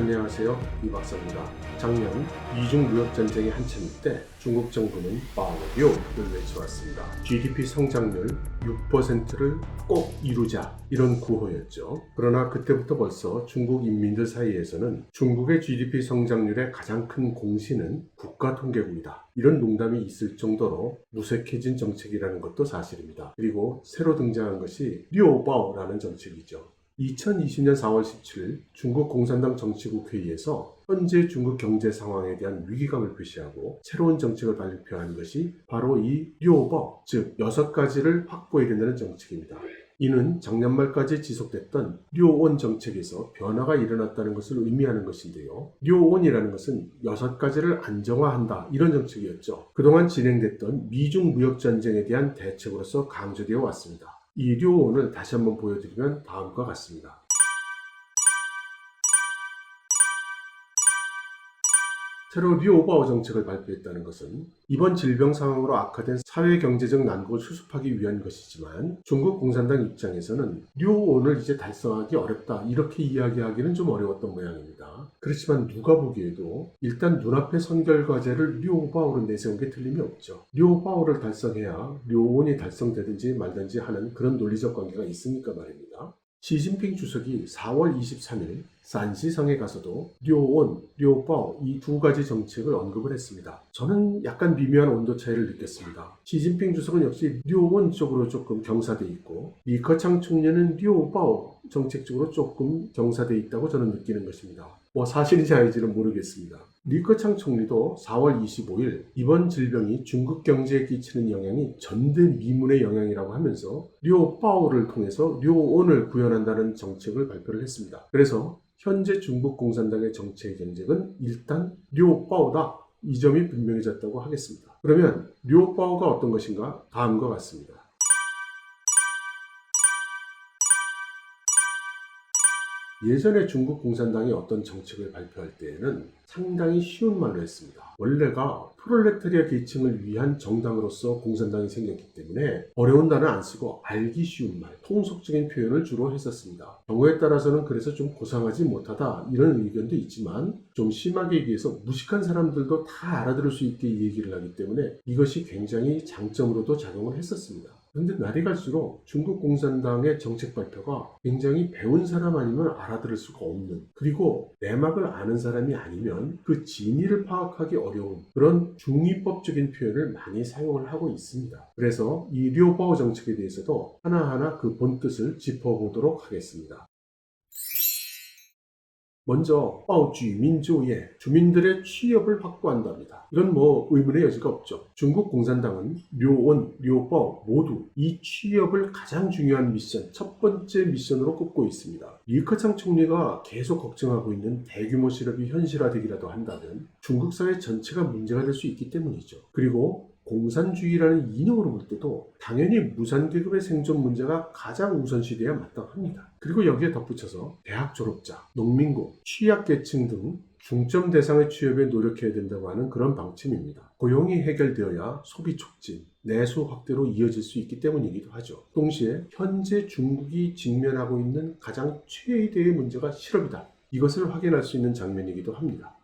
안녕하세요. 이 박사입니다. 작년 미중 무역전쟁이 한참일 때 중국 정부는 바오료를 외쳐왔습니다. GDP 성장률 6%를 꼭 이루자, 이런 구호였죠. 그러나 그때부터 벌써 중국 인민들 사이에서는 중국의 GDP 성장률의 가장 큰 공신은 국가통계국이다, 이런 농담이 있을 정도로 무색해진 정책이라는 것도 사실입니다. 그리고 새로 등장한 것이 류오바오라는 정책이죠. 2020년 4월 17일 중국 공산당 정치국 회의에서 현재 중국 경제 상황에 대한 위기감을 표시하고 새로운 정책을 발표한 것이 바로 이 류오바오, 즉 6가지를 확보해야 된다는 정책입니다. 이는 작년 말까지 지속됐던 류오원 정책에서 변화가 일어났다는 것을 의미하는 것인데요. 류오원이라는 것은 6가지를 안정화한다, 이런 정책이었죠. 그동안 진행됐던 미중 무역전쟁에 대한 대책으로서 강조되어 왔습니다. 이 류오원을 다시 한번 보여드리면 다음과 같습니다. 새로 류오바오 정책을 발표했다는 것은 이번 질병 상황으로 악화된 사회경제적 난국을 수습하기 위한 것이지만 중국 공산당 입장에서는 류오원을 이제 달성하기 어렵다, 이렇게 이야기하기는 좀 어려웠던 모양입니다. 그렇지만 누가 보기에도 일단 눈앞의 선결과제를 류오바오로 내세운 게 틀림이 없죠. 류오바오를 달성해야 류오원이 달성되든지 말든지 하는 그런 논리적 관계가 있으니까 말입니다. 시진핑 주석이 4월 23일 산시성에 가서도 류오원, 류오바오 이 2가지 정책을 언급을 했습니다. 저는 약간 미묘한 온도 차이를 느꼈습니다. 시진핑 주석은 역시 류오원 쪽으로 조금 경사돼 있고 리커창 총리는 류오바오 정책 쪽으로 조금 경사돼 있다고 저는 느끼는 것입니다. 사실인지 아닌지는 모르겠습니다. 리커창 총리도 4월 25일 이번 질병이 중국 경제에 끼치는 영향이 전대미문의 영향이라고 하면서 류오바오를 통해서 류오원을 구현한다는 정책을 발표를 했습니다. 그래서 현재 중국 공산당의 정책 경쟁은 일단 류오바오다, 이 점이 분명해졌다고 하겠습니다. 그러면 류오바오가 어떤 것인가? 다음과 같습니다. 예전에 중국 공산당이 어떤 정책을 발표할 때에는 상당히 쉬운 말로 했습니다. 원래가 프롤레타리아 계층을 위한 정당으로서 공산당이 생겼기 때문에 어려운 단어 안 쓰고 알기 쉬운 말, 통속적인 표현을 주로 했었습니다. 경우에 따라서는 그래서 좀 고상하지 못하다, 이런 의견도 있지만 좀 심하게 얘기해서 무식한 사람들도 다 알아들을 수 있게 얘기를 하기 때문에 이것이 굉장히 장점으로도 작용을 했었습니다. 그런데 날이 갈수록 중국 공산당의 정책 발표가 굉장히 배운 사람 아니면 알아들을 수가 없는, 그리고 내막을 아는 사람이 아니면 그 진위를 파악하기 어려운 그런 중의법적인 표현을 많이 사용을 하고 있습니다. 그래서 이 류오바오 정책에 대해서도 하나하나 그 본뜻을 짚어보도록 하겠습니다. 먼저 바오주민조예, 주민들의 취업을 확보한답니다. 이건 의문의 여지가 없죠. 중국 공산당은 류오원, 류오바오 모두 이 취업을 가장 중요한 미션, 첫 번째 미션으로 꼽고 있습니다. 리커창 총리가 계속 걱정하고 있는 대규모 실업이 현실화되기라도 한다면 중국 사회 전체가 문제가 될 수 있기 때문이죠. 그리고 공산주의라는 이념으로 볼 때도 당연히 무산계급의 생존 문제가 가장 우선시돼야 마땅합니다. 그리고 여기에 덧붙여서 대학 졸업자, 농민국, 취약계층 등 중점 대상의 취업에 노력해야 된다고 하는 그런 방침입니다. 고용이 해결되어야 소비 촉진, 내수 확대로 이어질 수 있기 때문이기도 하죠. 동시에 현재 중국이 직면하고 있는 가장 최대의 문제가 실업이다, 이것을 확인할 수 있는 장면이기도 합니다.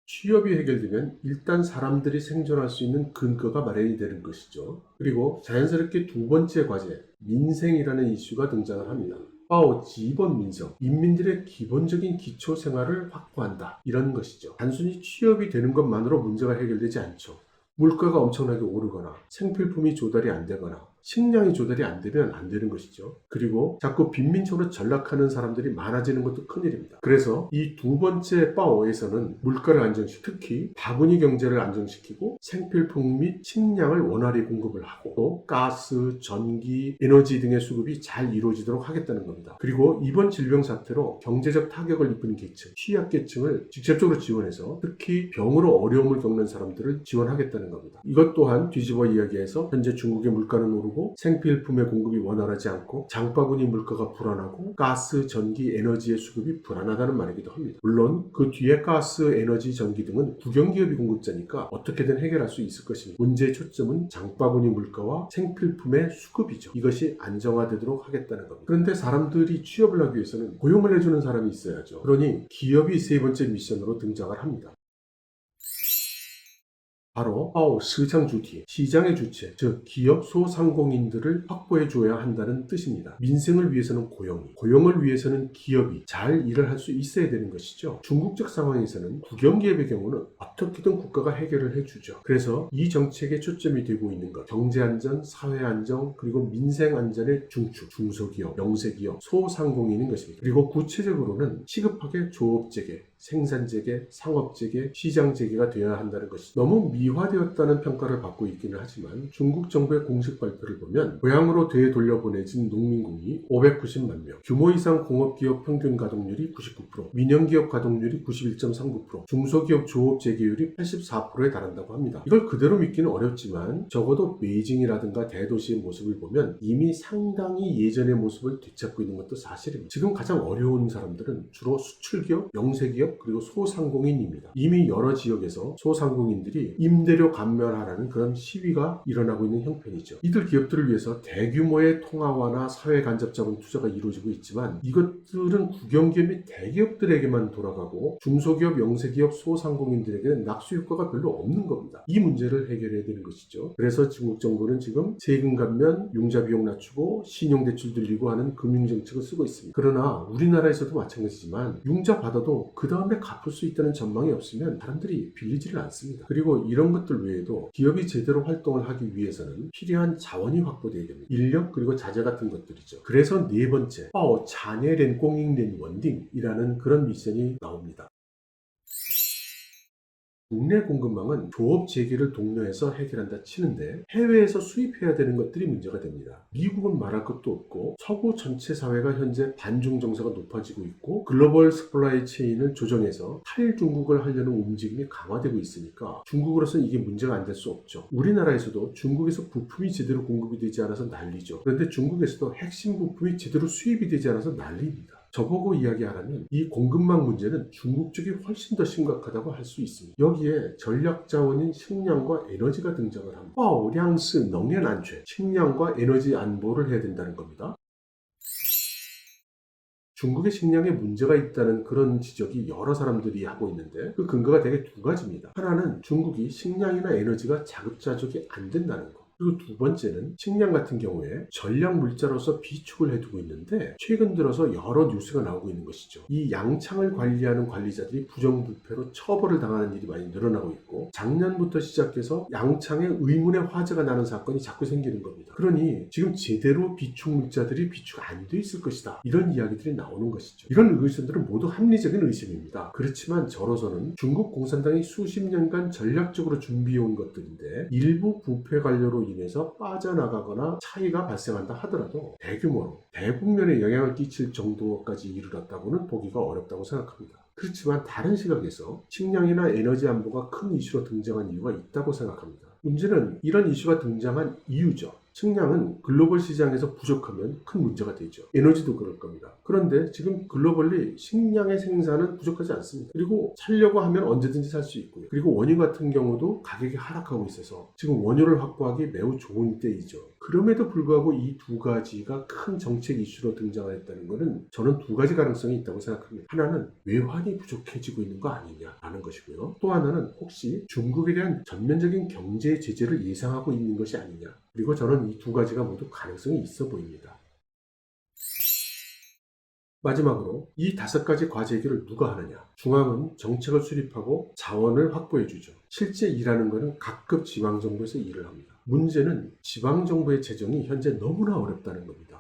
취업이 해결되면 일단 사람들이 생존할 수 있는 근거가 마련이 되는 것이죠. 그리고 자연스럽게 2번째 과제, 민생이라는 이슈가 등장을 합니다. 바오지번 민생, 인민들의 기본적인 기초 생활을 확보한다, 이런 것이죠. 단순히 취업이 되는 것만으로 문제가 해결되지 않죠. 물가가 엄청나게 오르거나 생필품이 조달이 안 되거나 식량이 조달이 안 되면 안 되는 것이죠. 그리고 자꾸 빈민촌으로 전락하는 사람들이 많아지는 것도 큰일입니다. 그래서 이 2번째 바오에서는 물가를 안정시키고 특히 바구니 경제를 안정시키고 생필품 및 식량을 원활히 공급을 하고 또 가스, 전기, 에너지 등의 수급이 잘 이루어지도록 하겠다는 겁니다. 그리고 이번 질병 사태로 경제적 타격을 입은 계층, 취약계층을 직접적으로 지원해서 특히 병으로 어려움을 겪는 사람들을 지원하겠다는 겁니다. 이것 또한 뒤집어 이야기해서 현재 중국의 물가는 오르고 오르고 생필품의 공급이 원활하지 않고 장바구니 물가가 불안하고 가스, 전기, 에너지의 수급이 불안하다는 말이기도 합니다. 물론 그 뒤에 가스, 에너지, 전기 등은 국영기업이 공급자니까 어떻게든 해결할 수 있을 것입니다. 문제의 초점은 장바구니 물가와 생필품의 수급이죠. 이것이 안정화되도록 하겠다는 겁니다. 그런데 사람들이 취업을 하기 위해서는 고용을 해주는 사람이 있어야죠. 그러니 기업이 세 번째 미션으로 등장을 합니다. 바로 시장 주体, 시장의 주체, 즉 기업 소상공인들을 확보해 줘야 한다는 뜻입니다. 민생을 위해서는 고용이, 고용을 위해서는 기업이 잘 일을 할 수 있어야 되는 것이죠. 중국적 상황에서는 국영기업의 경우는 어떻게든 국가가 해결을 해주죠. 그래서 이 정책에 초점이 되고 있는 것, 경제안전, 사회안정, 그리고 민생안전의 중축, 중소기업, 영세기업, 소상공인인 것입니다. 그리고 구체적으로는 시급하게 조업재개, 생산재개, 상업재개, 시장재개가 되어야 한다는 것이 너무 미화되었다는 평가를 받고 있기는 하지만 중국 정부의 공식 발표를 보면 고향으로 되돌려보내진 농민군이 590만 명, 규모 이상 공업기업 평균 가동률이 99%, 민영기업 가동률이 91.39%, 중소기업 조업재개율이 84%에 달한다고 합니다. 이걸 그대로 믿기는 어렵지만 적어도 베이징이라든가 대도시의 모습을 보면 이미 상당히 예전의 모습을 되찾고 있는 것도 사실입니다. 지금 가장 어려운 사람들은 주로 수출기업, 영세기업, 그리고 소상공인입니다. 이미 여러 지역에서 소상공인들이 임대료 감면하라는 그런 시위가 일어나고 있는 형편이죠. 이들 기업들을 위해서 대규모의 통화화나 사회 간접 자본 투자가 이루어지고 있지만 이것들은 국영기업 및 대기업들에게만 돌아가고 중소기업, 영세기업, 소상공인들에게는 낙수 효과가 별로 없는 겁니다. 이 문제를 해결해야 되는 것이죠. 그래서 중국 정부는 지금 세금 감면, 융자 비용 낮추고 신용대출 늘리고 하는 금융정책을 쓰고 있습니다. 그러나 우리나라에서도 마찬가지지만 융자 받아도 그 다음에 갚을 수 있다는 전망이 없으면 사람들이 빌리지를 않습니다. 그리고 이런 것들 외에도 기업이 제대로 활동을 하기 위해서는 필요한 자원이 확보되어야 됩니다. 인력 그리고 자재 같은 것들이죠. 그래서 네 번째, 자녀된 공익된 원딩이라는 그런 미션이 나옵니다. 국내 공급망은 조업 재개를 독려해서 해결한다 치는데 해외에서 수입해야 되는 것들이 문제가 됩니다. 미국은 말할 것도 없고 서구 전체 사회가 현재 반중 정서가 높아지고 있고 글로벌 서플라이 체인을 조정해서 탈중국을 하려는 움직임이 강화되고 있으니까 중국으로서는 이게 문제가 안 될 수 없죠. 우리나라에서도 중국에서 부품이 제대로 공급이 되지 않아서 난리죠. 그런데 중국에서도 핵심 부품이 제대로 수입이 되지 않아서 난리입니다. 저보고 이야기하라면 이 공급망 문제는 중국 쪽이 훨씬 더 심각하다고 할 수 있습니다. 여기에 전략 자원인 식량과 에너지가 등장을 합니다. 량스 능연 안全, 식량과 에너지 안보를 해야 된다는 겁니다. 중국의 식량에 문제가 있다는 그런 지적이 여러 사람들이 하고 있는데 그 근거가 되게 두 가지입니다. 하나는 중국이 식량이나 에너지가 자급자족이 안 된다는 거. 그리고 두 번째는 식량 같은 경우에 전략 물자로서 비축을 해두고 있는데 최근 들어서 여러 뉴스가 나오고 있는 것이죠. 이 양창을 관리하는 관리자들이 부정부패로 처벌을 당하는 일이 많이 늘어나고 있고 작년부터 시작해서 양창에 의문의 화재가 나는 사건이 자꾸 생기는 겁니다. 그러니 지금 제대로 비축 물자들이 비축 안 돼 있을 것이다. 이런 이야기들이 나오는 것이죠. 이런 의심들은 모두 합리적인 의심입니다. 그렇지만 저로서는 중국 공산당이 수십 년간 전략적으로 준비해온 것들인데 일부 부패 관료로 인해서 빠져나가거나 차이가 발생한다 하더라도 대규모로 대국면에 영향을 끼칠 정도까지 이르렀다고는 보기가 어렵다고 생각합니다. 그렇지만 다른 시각에서 식량이나 에너지 안보가 큰 이슈로 등장한 이유가 있다고 생각합니다. 문제는 이런 이슈가 등장한 이유죠. 식량은 글로벌 시장에서 부족하면 큰 문제가 되죠. 에너지도 그럴 겁니다. 그런데 지금 글로벌리 식량의 생산은 부족하지 않습니다. 그리고 살려고 하면 언제든지 살 수 있고요. 그리고 원유 같은 경우도 가격이 하락하고 있어서 지금 원유를 확보하기 매우 좋은 때이죠. 그럼에도 불구하고 이 두 가지가 큰 정책 이슈로 등장했다는 것은 저는 두 가지 가능성이 있다고 생각합니다. 하나는 외환이 부족해지고 있는 거 아니냐라는 것이고요. 또 하나는 혹시 중국에 대한 전면적인 경제 제재를 예상하고 있는 것이 아니냐. 그리고 저는 이 두 가지가 모두 가능성이 있어 보입니다. 마지막으로 이 5가지 과제 해결을 누가 하느냐? 중앙은 정책을 수립하고 자원을 확보해주죠. 실제 일하는 것은 각급 지방정부에서 일을 합니다. 문제는 지방정부의 재정이 현재 너무나 어렵다는 겁니다.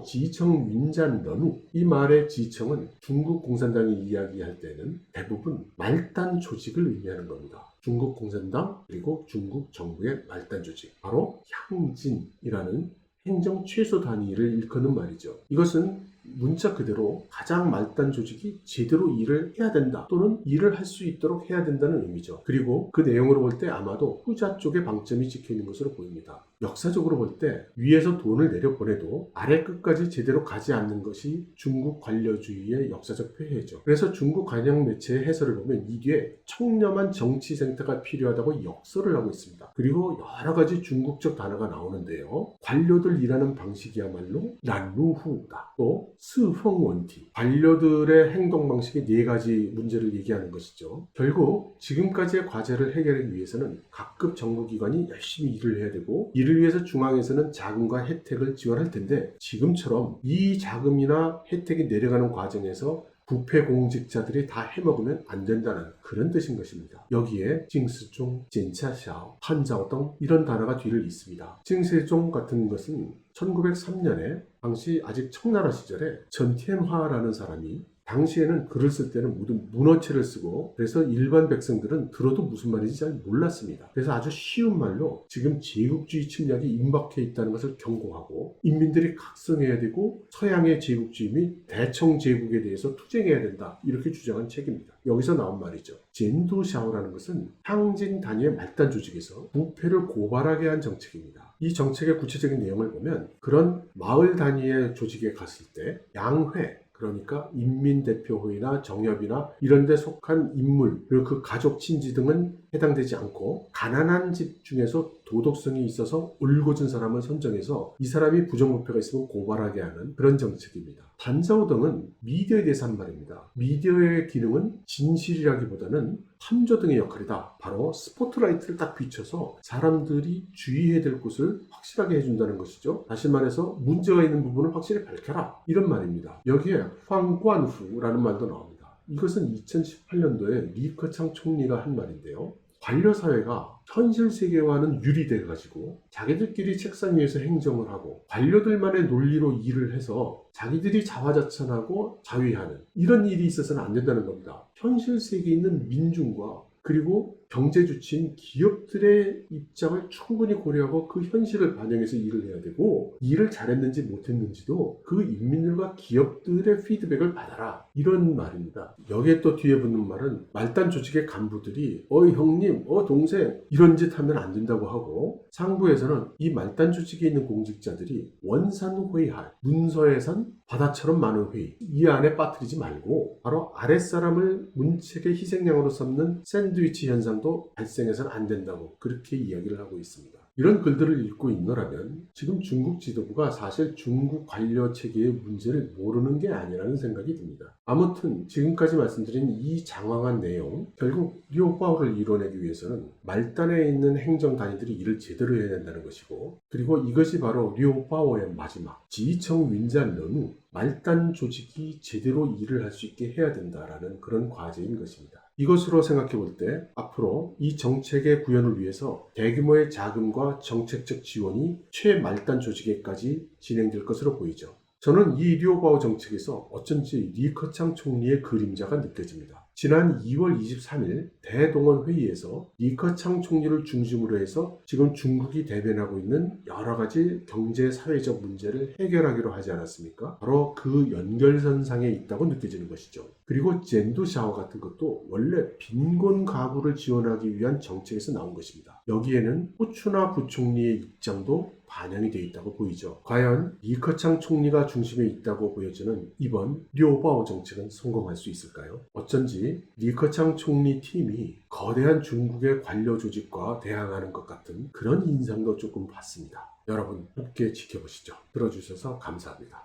지청 윈잔 러누, 이 말의 지청은 중국 공산당이 이야기할 때는 대부분 말단 조직을 의미하는 겁니다. 중국 공산당 그리고 중국 정부의 말단 조직, 바로 향진이라는 행정 최소 단위를 일컫는 말이죠. 이것은 문자 그대로 가장 말단 조직이 제대로 일을 해야 된다 또는 일을 할 수 있도록 해야 된다는 의미죠. 그리고 그 내용으로 볼 때 아마도 후자 쪽에 방점이 찍혀 있는 것으로 보입니다. 역사적으로 볼 때 위에서 돈을 내려보내도 아래 끝까지 제대로 가지 않는 것이 중국 관료주의의 역사적 폐해죠. 그래서 중국 관영 매체의 해설을 보면 이 뒤에 청렴한 정치 생태가 필요하다고 역설을 하고 있습니다. 그리고 여러 가지 중국적 단어가 나오는데요. 관료들 일하는 방식이야말로 란루후다. 또 스펑원티. 관료들의 행동 방식의 4가지 문제를 얘기하는 것이죠. 결국 지금까지의 과제를 해결하기 위해서는 각급 정부기관이 열심히 일을 해야 되고 이를 위해서 중앙에서는 자금과 혜택을 지원할 텐데 지금처럼 이 자금이나 혜택이 내려가는 과정에서 부패 공직자들이 다 해먹으면 안 된다는 그런 뜻인 것입니다. 여기에 징스종, 젠차샤오, 한자오등 이런 단어가 뒤를 잇습니다. 징세종 같은 것은 1903년에 당시 아직 청나라 시절에 전티엔화라는 사람이 당시에는 글을 쓸 때는 모두 문어체를 쓰고 그래서 일반 백성들은 들어도 무슨 말인지 잘 몰랐습니다. 그래서 아주 쉬운 말로 지금 제국주의 침략이 임박해 있다는 것을 경고하고 인민들이 각성해야 되고 서양의 제국주의 및 대청 제국에 대해서 투쟁해야 된다 이렇게 주장한 책입니다. 여기서 나온 말이죠. 젠도샤오라는 것은 향진 단위의 말단 조직에서 부패를 고발하게 한 정책입니다. 이 정책의 구체적인 내용을 보면 그런 마을 단위의 조직에 갔을 때 양회 그러니까 인민대표회의나 정협이나 이런 데 속한 인물 그리고 그 가족 친지 등은 해당되지 않고 가난한 집 중에서 도덕성이 있어서 올곧은 사람을 선정해서 이 사람이 부정부패가 있으면 고발하게 하는 그런 정책입니다. 단자오 등은 미디어에 대해서 한 말입니다. 미디어의 기능은 진실이라기보다는 탐조 등의 역할이다. 바로 스포트라이트를 딱 비춰서 사람들이 주의해야 될 곳을 확실하게 해준다는 것이죠. 다시 말해서 문제가 있는 부분을 확실히 밝혀라. 이런 말입니다. 여기에 황관후라는 말도 나옵니다. 이것은 2018년도에 리커창 총리가 한 말인데요. 관료사회가 현실 세계와는 유리돼가지고 자기들끼리 책상 위에서 행정을 하고 관료들만의 논리로 일을 해서 자기들이 자화자찬하고 자위하는 이런 일이 있어서는 안 된다는 겁니다. 현실 세계에 있는 민중과 그리고 경제 주체인 기업들의 입장을 충분히 고려하고 그 현실을 반영해서 일을 해야 되고 일을 잘했는지 못했는지도 그 인민들과 기업들의 피드백을 받아라 이런 말입니다. 여기에 또 뒤에 붙는 말은 말단 조직의 간부들이 형님, 동생 이런 짓 하면 안 된다고 하고 상부에서는 이 말단 조직에 있는 공직자들이 원산회할 문서에선 바다처럼 많은 회의 이 안에 빠뜨리지 말고 바로 아랫사람을 문책의 희생양으로 삼는 샌드위치 현상도 발생해서는 안 된다고 그렇게 이야기를 하고 있습니다. 이런 글들을 읽고 있노라면 지금 중국 지도부가 사실 중국 관료 체계의 문제를 모르는 게 아니라는 생각이 듭니다. 아무튼 지금까지 말씀드린 이 장황한 내용 결국 리오파오를 이뤄내기 위해서는 말단에 있는 행정단위들이 일을 제대로 해야 된다는 것이고 그리고 이것이 바로 리오파오의 마지막 지청 윈잔 런우 말단 조직이 제대로 일을 할 수 있게 해야 된다라는 그런 과제인 것입니다. 이것으로 생각해 볼 때 앞으로 이 정책의 구현을 위해서 대규모의 자금과 정책적 지원이 최말단 조직에까지 진행될 것으로 보이죠. 저는 이 리오바오 정책에서 어쩐지 리커창 총리의 그림자가 느껴집니다. 지난 2월 23일 대동원 회의에서 리커창 총리를 중심으로 해서 지금 중국이 대변하고 있는 여러 가지 경제 사회적 문제를 해결하기로 하지 않았습니까? 바로 그 연결선상에 있다고 느껴지는 것이죠. 그리고 젠두샤오 같은 것도 원래 빈곤 가구를 지원하기 위한 정책에서 나온 것입니다. 여기에는 후추나 부총리의 입장도 반영이 되어 있다고 보이죠. 과연 리커창 총리가 중심에 있다고 보여지는 이번 리오바오 정책은 성공할 수 있을까요? 어쩐지 리커창 총리 팀이 거대한 중국의 관료 조직과 대항하는 것 같은 그런 인상도 조금 받습니다. 여러분 함께 지켜보시죠. 들어주셔서 감사합니다.